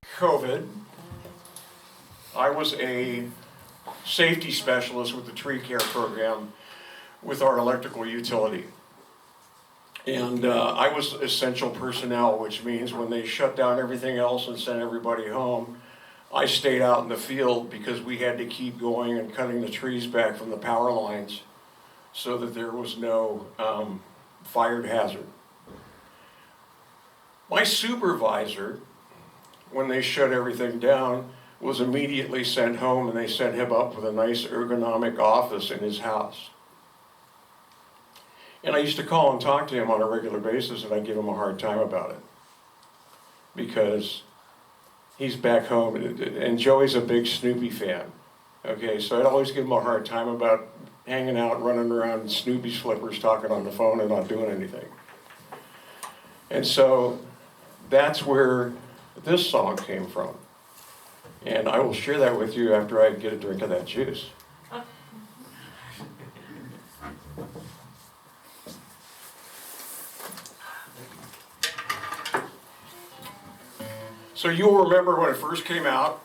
COVID, I was a safety specialist with the tree care program with our electrical utility. And I was essential personnel, which means when they shut down everything else and sent everybody home, I stayed out in the field because we had to keep going and cutting the trees back from the power lines so that there was no fire hazard. My supervisor, when they shut everything down, was immediately sent home, and they sent him up with a nice ergonomic office in his house. And I used to call and talk to him on a regular basis, and I'd give him a hard time about it because he's back home, and Joey's a big Snoopy fan. Okay, so I'd always give him a hard time about hanging out, running around in Snoopy's flippers, talking on the phone and not doing anything. And so that's where this song came from. And I will share that with you after I get a drink of that juice. So you'll remember when it first came out,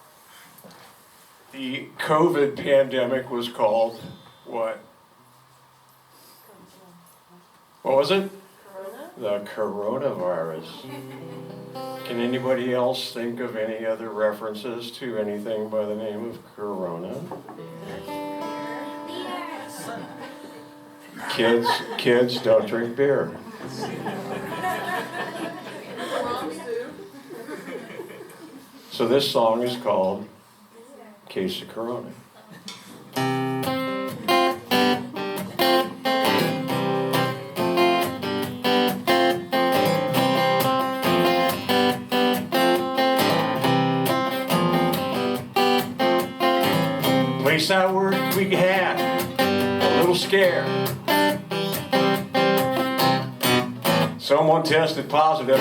the COVID pandemic was called what? What was it? The coronavirus. Can anybody else think of any other references to anything by the name of Corona? Kids don't drink beer. So this song is called Case of Corona. Place I worked, we had a little scare. Someone tested positive.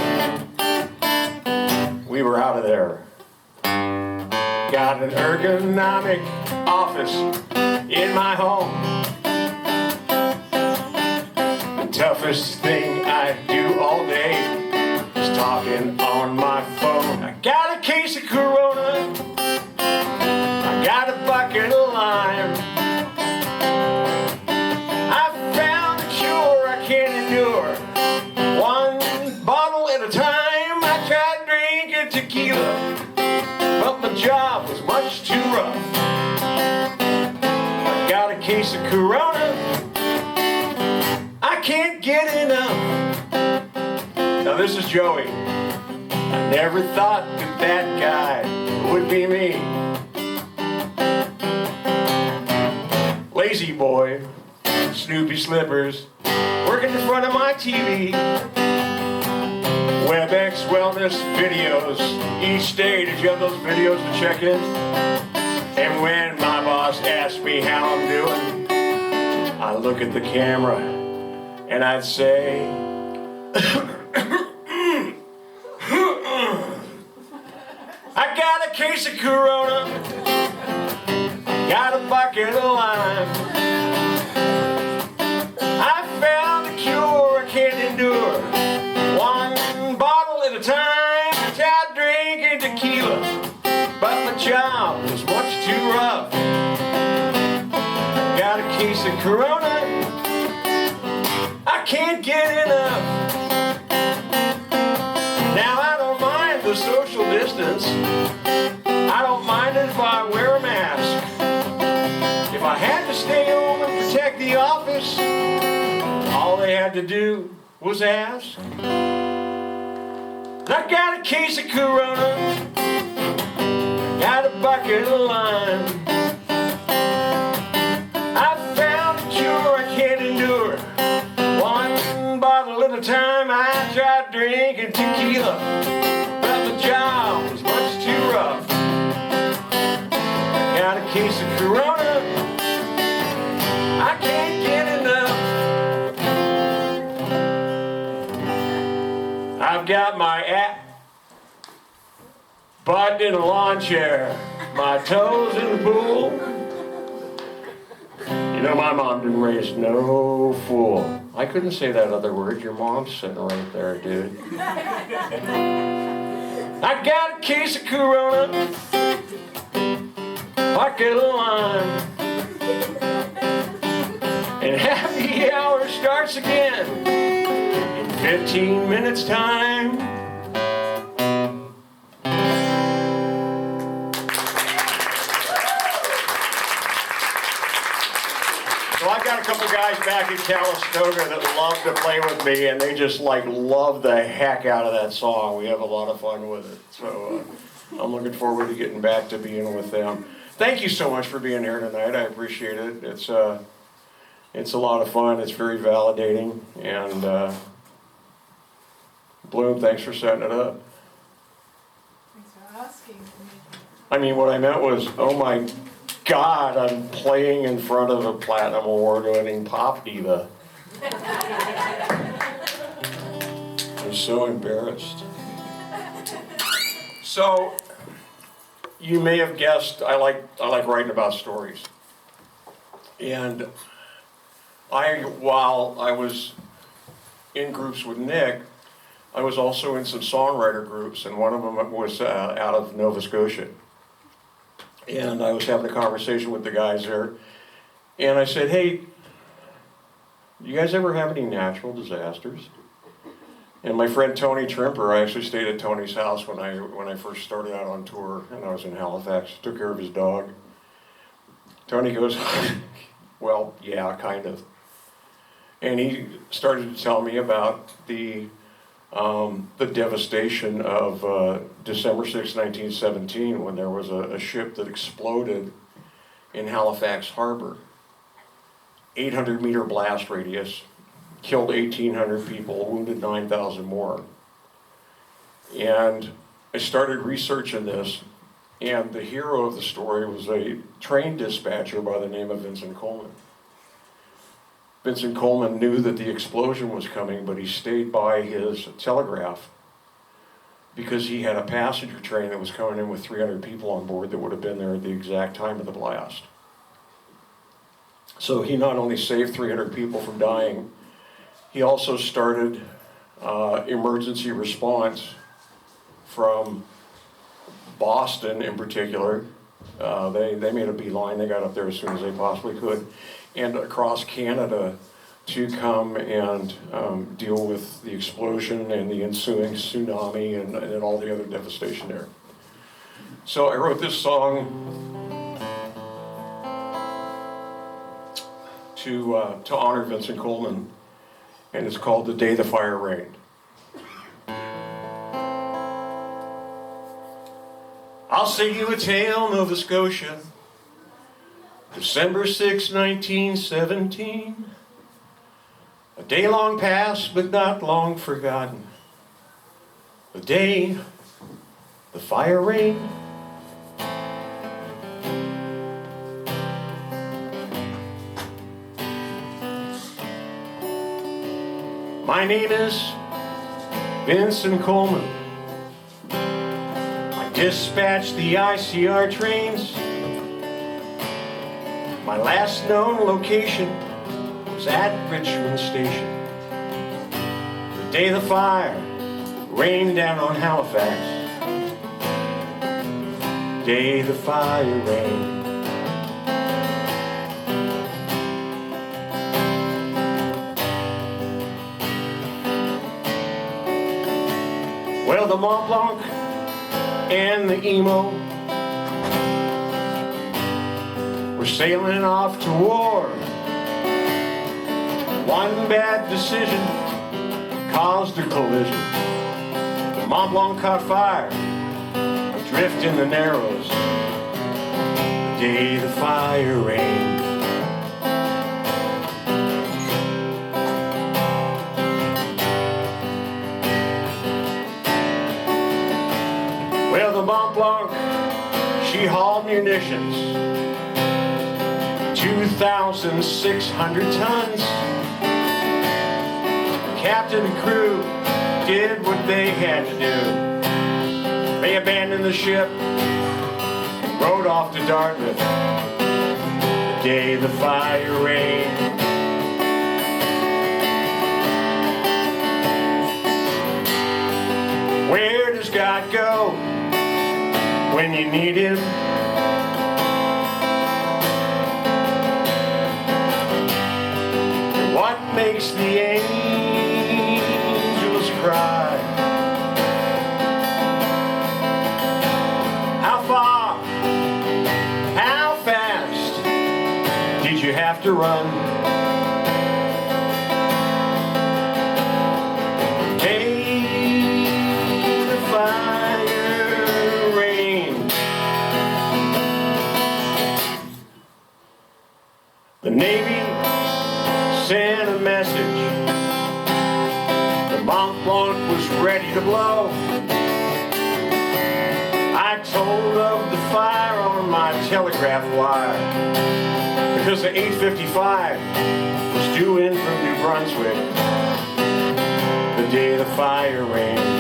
We were out of there. Got an ergonomic office in my home. The toughest thing I do all day is talking on my phone. I got a case of Corona. I got a bucket of lime. I found a cure I can't endure. One bottle at a time. I tried drinking tequila, but my job was much too rough. I got a case of Corona. I can't get enough. Now this is Joey. I never thought that that guy would be me. Lazy boy, Snoopy slippers, working in front of my TV. WebEx wellness videos each day. Did you have those videos to check in? And when my boss asked me how I'm doing, I look at the camera and I'd say, I got a case of Corona, got a bucket of lime. I found a cure I can't endure. One bottle at a time. I tried drinking tequila, but my job was much too rough. Got a case of Corona. I can't get enough. Now I don't mind the social distance. I don't mind it if I wear a mask. If I had to stay home and protect the office, all they had to do was ask. I got a case of Corona, got a bucket of lime. I found a cure I can't endure. One bottle at a time. I tried drinking tequila, but the job was much too rough. I got a case of Corona. I can't get enough. I've got my butt in a lawn chair, my toes in the pool. You know, my mom didn't raise no fool. I couldn't say that other word. Your mom's sitting right there, dude. I got a case of Corona, pocket of lime, and happy hour starts again in 15 minutes time. So I got a couple guys back in Calistoga that love to play with me, and they just like love the heck out of that song. We have a lot of fun with it. So I'm looking forward to getting back to being with them. Thank you so much for being here tonight. I appreciate it. It's a lot of fun. It's very validating. And Bloom, thanks for setting it up. Thanks for asking. I mean, what I meant was, oh my God, I'm playing in front of a Platinum Award-winning pop diva. I'm so embarrassed. So, you may have guessed I like writing about stories. And while I was in groups with Nick, I was also in some songwriter groups, and one of them was out of Nova Scotia. And I was having a conversation with the guys there, and I said, hey, do you guys ever have any natural disasters? And my friend Tony Trimper, I actually stayed at Tony's house when I first started out on tour, and I was in Halifax, took care of his dog. Tony goes, well, yeah, kind of. And he started to tell me about the devastation of December 6, 1917, when there was a ship that exploded in Halifax Harbor. 800-meter blast radius, killed 1,800 people, wounded 9,000 more. And I started researching this, and the hero of the story was a train dispatcher by the name of Vincent Coleman. Vincent Coleman knew that the explosion was coming, but he stayed by his telegraph because he had a passenger train that was coming in with 300 people on board that would have been there at the exact time of the blast. So he not only saved 300 people from dying, he also started emergency response from Boston in particular. They made a beeline. They got up there as soon as they possibly could, and across Canada to come and deal with the explosion and the ensuing tsunami and all the other devastation there. So I wrote this song to honor Vincent Coleman, and it's called "The Day the Fire Rained." I'll sing you a tale, Nova Scotia, December 6, 1917. A day long past, but not long forgotten. The day the fire rained. My name is Vincent Coleman. I dispatched the ICR trains. My last known location was at Richmond Station. The day the fire rained down on Halifax. The day the fire rained. Well, the Mont Blanc and the Emo were sailing off to war. One bad decision caused a collision. The Mont Blanc caught fire, adrift in the Narrows. The day the fire rained. Well, the Mont Blanc, she hauled munitions, 2,600 tons. The captain and crew did what they had to do. They abandoned the ship and rode off to Dartmouth. The day the fire rained. Where does God God go when you need him? And what makes the angels cry? How far, how fast did you have to run? The Navy sent a message. The Mont Blanc was ready to blow. I told of the fire on my telegraph wire because the 855 was due in from New Brunswick the day the fire rained.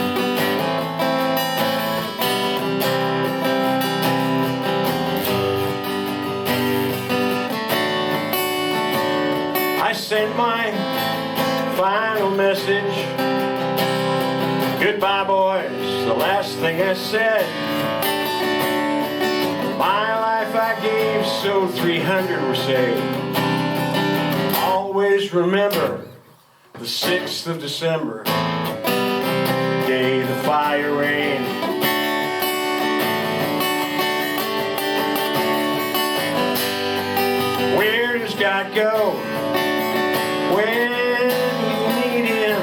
I sent my final message. Goodbye, boys, the last thing I said. My life I gave so 300 were saved. Always remember the 6th of December, the day the fire rained. Where does God go when you need him?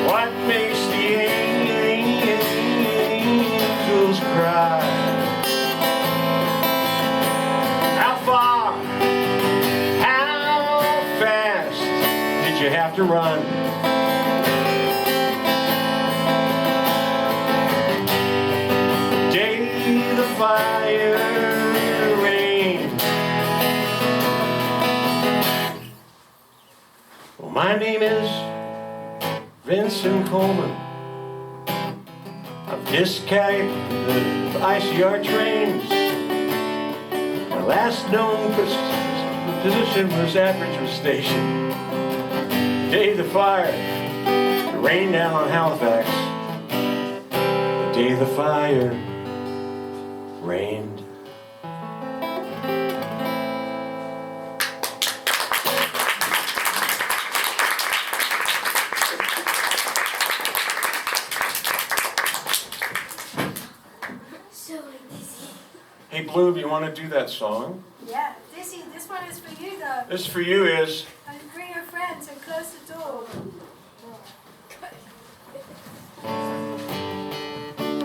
What makes the angels cry? How far, how fast did you have to run? The day the fire rained. Well, my name is Vincent Coleman. I've discarried the ICR trains. My last known position was at Richmond Station. The day the fire rained down on Halifax. The day the fire rained. Hey, Blue, you want to do that song? Yeah, this one is for you though. This for you is